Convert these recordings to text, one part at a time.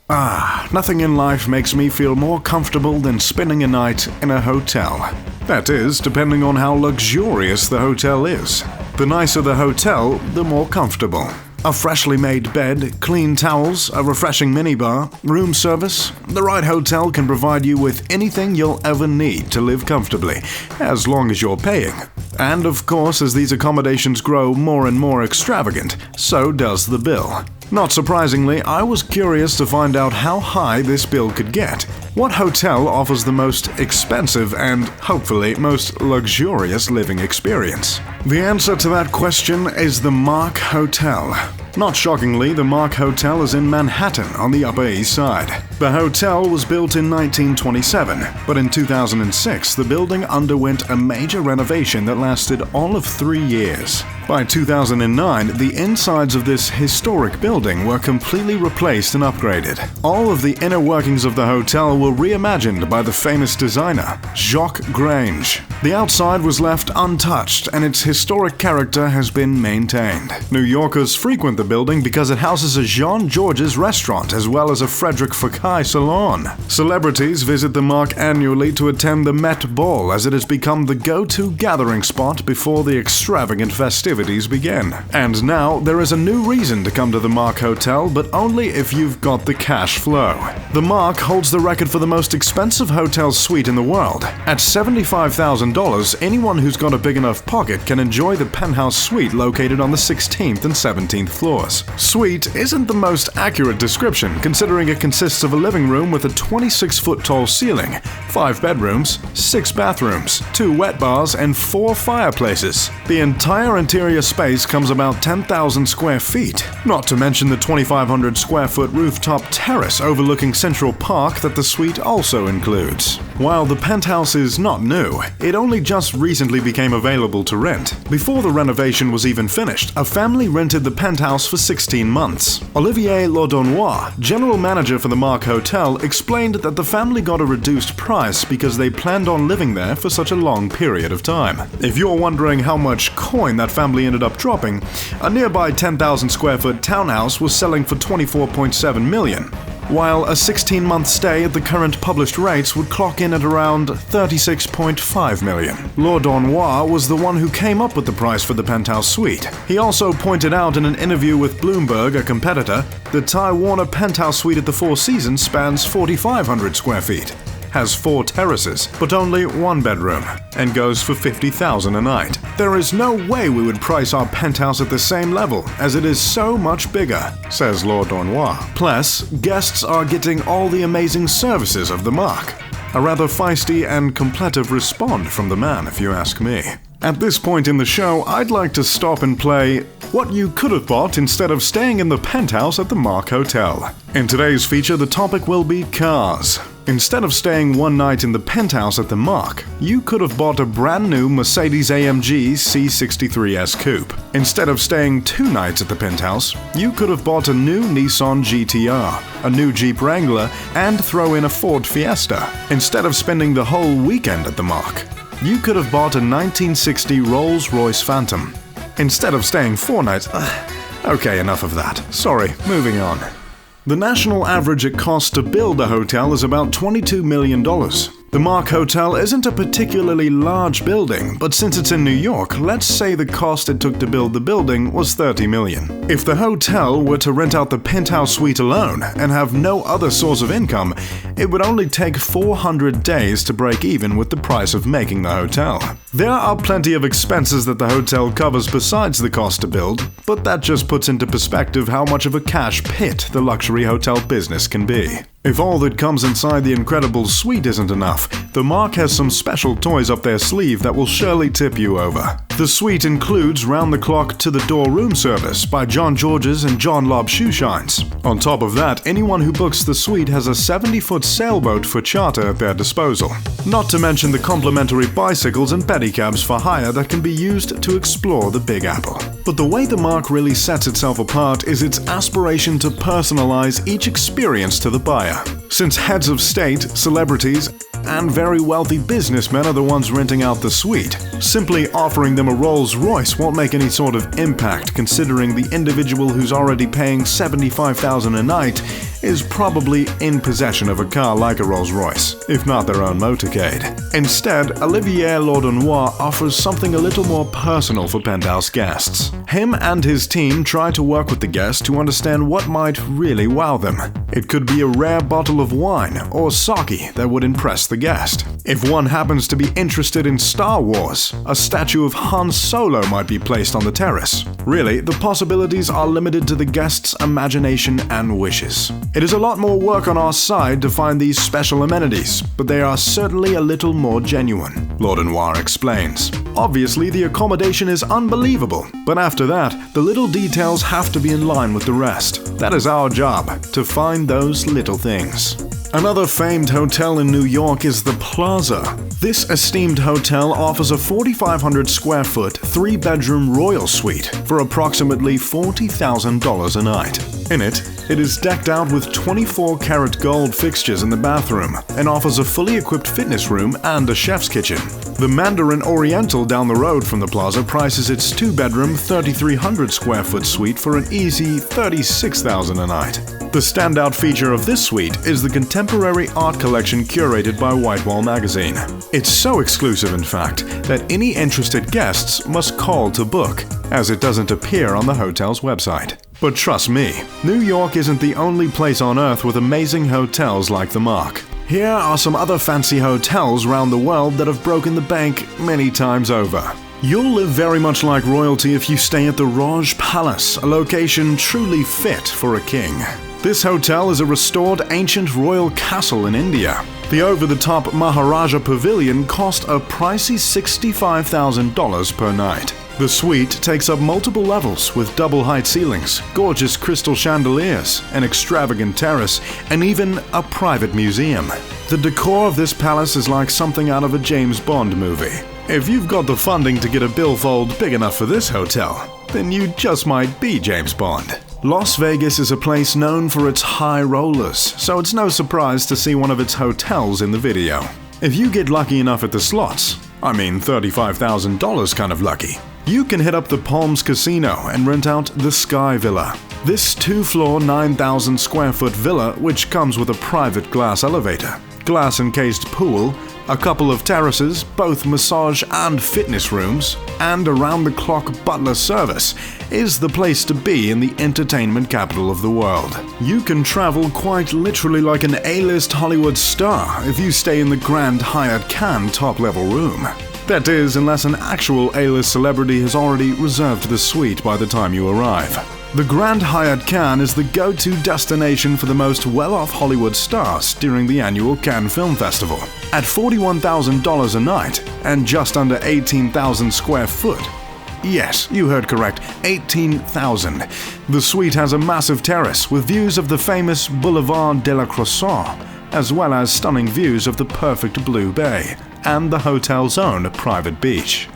Nothing in life makes me feel more comfortable than spending a night in a hotel. That is, depending on how luxurious the hotel is. The nicer the hotel, the more comfortable. A freshly made bed, clean towels, a refreshing minibar, room service. The right hotel can provide you with anything you'll ever need to live comfortably, as long as you're paying. And of course, as these accommodations grow more and more extravagant, so does the bill. Not surprisingly, I was curious to find out how high this bill could get. What hotel offers the most expensive and, hopefully, most luxurious living experience? The answer to that question is the Mark Hotel. Not shockingly, the Mark Hotel is in Manhattan on the Upper East Side. The hotel was built in 1927, but in 2006 the building underwent a major renovation that lasted all of 3 years. By 2009, the insides of this historic building were completely replaced and upgraded. All of the inner workings of the hotel were reimagined by the famous designer, Jacques Grange. The outside was left untouched and its historic character has been maintained. New Yorkers frequent the building because it houses a Jean Georges restaurant as well as a Frederic Fekkai salon. Celebrities visit the Mark annually to attend the Met Ball, as it has become the go-to gathering spot before the extravagant festivities begin. And now there is a new reason to come to the Mark Hotel, but only if you've got the cash flow. The Mark holds the record for the most expensive hotel suite in the world. At $75,000, anyone who's got a big enough pocket can enjoy the Penthouse suite located on the 16th and 17th floors. Suite isn't the most accurate description, considering it consists of a living room with a 26-foot tall ceiling, 5 bedrooms, 6 bathrooms, 2 wet bars, and 4 fireplaces. The entire interior space comes about 10,000 square feet, not to mention the 2,500 square foot rooftop terrace overlooking Central Park that the suite also includes. While the Penthouse is not new, it only just recently became available to rent. Before the renovation was even finished, a family rented the Penthouse for 16 months. Olivier Laudonnois, general manager for the Mark Hotel, explained that the family got a reduced price because they planned on living there for such a long period of time. If you're wondering how much coin that family ended up dropping, a nearby 10,000 square foot townhouse was selling for $24.7 million. While a 16-month stay at the current published rates would clock in at around $36.5 million. Laudonnois was the one who came up with the price for the Penthouse suite. He also pointed out in an interview with Bloomberg, a competitor, the Ty Warner Penthouse suite at the Four Seasons spans 4,500 square feet, has 4 terraces, but only 1 bedroom, and goes for $50,000 a night. There is no way we would price our Penthouse at the same level, as it is so much bigger, says Laudonnois. Plus, guests are getting all the amazing services of the Mark. A rather feisty and completive respond from the man, if you ask me. At this point in the show, I'd like to stop and play what you could have bought instead of staying in the Penthouse at the Mark Hotel. In today's feature, the topic will be cars. Instead of staying one night in the Penthouse at the Mark, you could have bought a brand new Mercedes-AMG C63S Coupe. Instead of staying 2 nights at the Penthouse, you could have bought a new Nissan GTR, a new Jeep Wrangler, and throw in a Ford Fiesta. Instead of spending the whole weekend at the Mark, you could have bought a 1960 Rolls-Royce Phantom. Instead of staying 4 nights... Okay, enough of that. Sorry, moving on. The national average it costs to build a hotel is about $22 million. The Mark Hotel isn't a particularly large building, but since it's in New York, let's say the cost it took to build the building was $30 million. If the hotel were to rent out the Penthouse suite alone and have no other source of income, it would only take 400 days to break even with the price of making the hotel. There are plenty of expenses that the hotel covers besides the cost to build, but that just puts into perspective how much of a cash pit the luxury hotel business can be. If all that comes inside the incredible suite isn't enough, the Mark has some special toys up their sleeve that will surely tip you over. The suite includes round-the-clock to-the-door room service by John Georges and John Lobb Shoe Shines. On top of that, anyone who books the suite has a 70-foot sailboat for charter at their disposal. Not to mention the complimentary bicycles and pedicabs for hire that can be used to explore the Big Apple. But the way the Mark really sets itself apart is its aspiration to personalize each experience to the buyer. Since heads of state, celebrities, and very wealthy businessmen are the ones renting out the suite, simply offering them a Rolls-Royce won't make any sort of impact, considering the individual who's already paying $75,000 a night is probably in possession of a car like a Rolls-Royce, if not their own motorcade. Instead, Olivier Laudenois offers something a little more personal for Penthouse guests. Him and his team try to work with the guests to understand what might really wow them. It could be a rare bottle of wine or sake that would impress the guest. If one happens to be interested in Star Wars, a statue of Han Solo might be placed on the terrace. Really, the possibilities are limited to the guest's imagination and wishes. It is a lot more work on our side to find these special amenities, but they are certainly a little more genuine, Laudenois explains. Obviously, the accommodation is unbelievable, but after that, the little details have to be in line with the rest. That is our job, to find those little things. Another famed hotel in New York is the Plaza. This esteemed hotel offers a 4,500 square foot, 3-bedroom royal suite for approximately $40,000 a night. In it is decked out with 24-karat gold fixtures in the bathroom and offers a fully equipped fitness room and a chef's kitchen. The Mandarin Oriental down the road from the Plaza prices its 2-bedroom, 3,300 square foot suite for an easy $36,000 a night. The standout feature of this suite is the contemporary art collection curated by Whitewall magazine. It's so exclusive, in fact, that any interested guests must call to book, as it doesn't appear on the hotel's website. But trust me, New York isn't the only place on Earth with amazing hotels like the Mark. Here are some other fancy hotels around the world that have broken the bank many times over. You'll live very much like royalty if you stay at the Raj Palace, a location truly fit for a king. This hotel is a restored ancient royal castle in India. The over-the-top Maharaja Pavilion cost a pricey $65,000 per night. The suite takes up multiple levels with double-height ceilings, gorgeous crystal chandeliers, an extravagant terrace, and even a private museum. The decor of this palace is like something out of a James Bond movie. If you've got the funding to get a billfold big enough for this hotel, then you just might be James Bond. Las Vegas is a place known for its high rollers, so it's no surprise to see one of its hotels in the video. If you get lucky enough at the slots, I mean $35,000 kind of lucky, you can hit up the Palms Casino and rent out the Sky Villa. This 2-floor, 9,000 square foot villa, which comes with a private glass elevator, glass-encased pool, a couple of terraces, both massage and fitness rooms, and around-the-clock butler service, is the place to be in the entertainment capital of the world. You can travel quite literally like an A-list Hollywood star if you stay in the Grand Hyatt Cannes top-level room. That is, unless an actual A-list celebrity has already reserved the suite by the time you arrive. The Grand Hyatt Cannes is the go-to destination for the most well-off Hollywood stars during the annual Cannes Film Festival. At $41,000 a night and just under 18,000 square foot. Yes, you heard correct, 18,000. The suite has a massive terrace with views of the famous Boulevard de la Croissant, as well as stunning views of the perfect Blue Bay and the hotel's own private beach.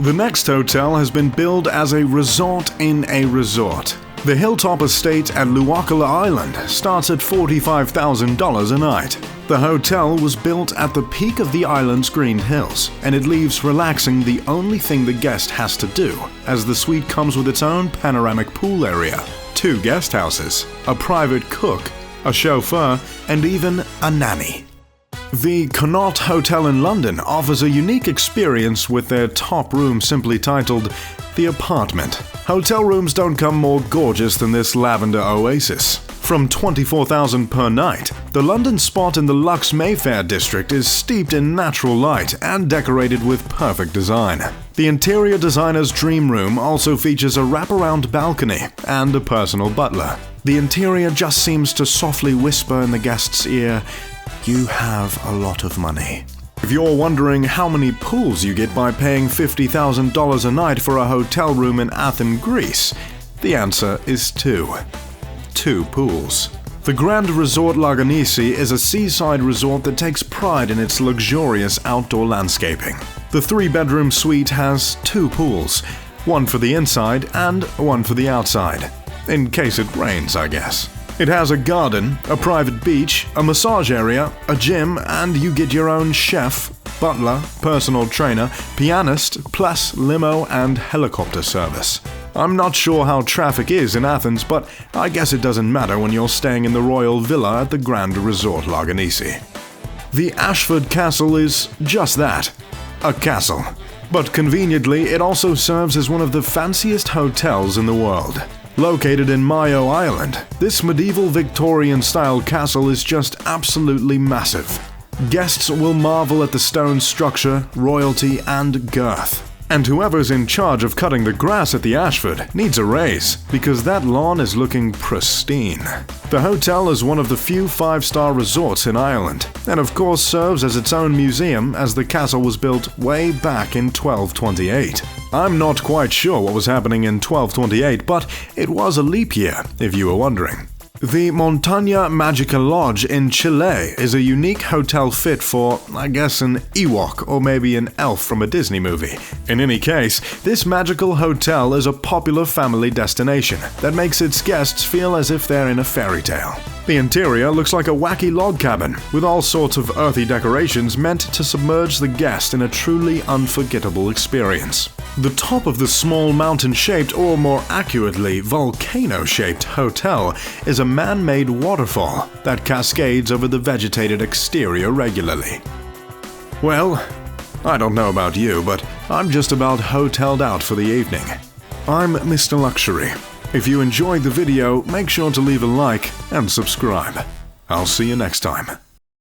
The next hotel has been billed as a resort in a resort. The Hilltop Estate at Luakala Island starts at $45,000 a night. The hotel was built at the peak of the island's green hills, and it leaves relaxing the only thing the guest has to do, as the suite comes with its own panoramic pool area, 2 guest houses, a private cook, a chauffeur, and even a nanny. The Connaught Hotel in London offers a unique experience with their top room simply titled The Apartment. Hotel rooms don't come more gorgeous than this lavender oasis. From $24,000 per night, the London spot in the Lux Mayfair district is steeped in natural light and decorated with perfect design. The interior designer's dream room also features a wraparound balcony and a personal butler. The interior just seems to softly whisper in the guest's ear, "You have a lot of money." If you're wondering how many pools you get by paying $50,000 a night for a hotel room in Athens, Greece, the answer is 2. 2 pools. The Grand Resort Laganisi is a seaside resort that takes pride in its luxurious outdoor landscaping. The 3-bedroom suite has 2 pools, one for the inside and one for the outside. In case it rains, I guess. It has a garden, a private beach, a massage area, a gym, and you get your own chef, butler, personal trainer, pianist, plus limo and helicopter service. I'm not sure how traffic is in Athens, but I guess it doesn't matter when you're staying in the royal villa at the Grand Resort Laganisi. The Ashford Castle is just that, a castle. But conveniently, it also serves as one of the fanciest hotels in the world. Located in Mayo Island, this medieval Victorian-style castle is just absolutely massive. Guests will marvel at the stone structure, royalty, and girth. And whoever's in charge of cutting the grass at the Ashford needs a raise, because that lawn is looking pristine. The hotel is one of the few 5-star resorts in Ireland, and of course serves as its own museum as the castle was built way back in 1228. I'm not quite sure what was happening in 1228, but it was a leap year, if you were wondering. The Montaigne Magical Lodge in Chile is a unique hotel fit for, I guess, an Ewok or maybe an elf from a Disney movie. In any case, this magical hotel is a popular family destination that makes its guests feel as if they're in a fairy tale. The interior looks like a wacky log cabin, with all sorts of earthy decorations meant to submerge the guest in a truly unforgettable experience. The top of the small mountain-shaped, or more accurately, volcano-shaped hotel is a man-made waterfall that cascades over the vegetated exterior regularly. Well, I don't know about you, but I'm just about hoteled out for the evening. I'm Mr. Luxury. If you enjoyed the video, make sure to leave a like and subscribe. I'll see you next time.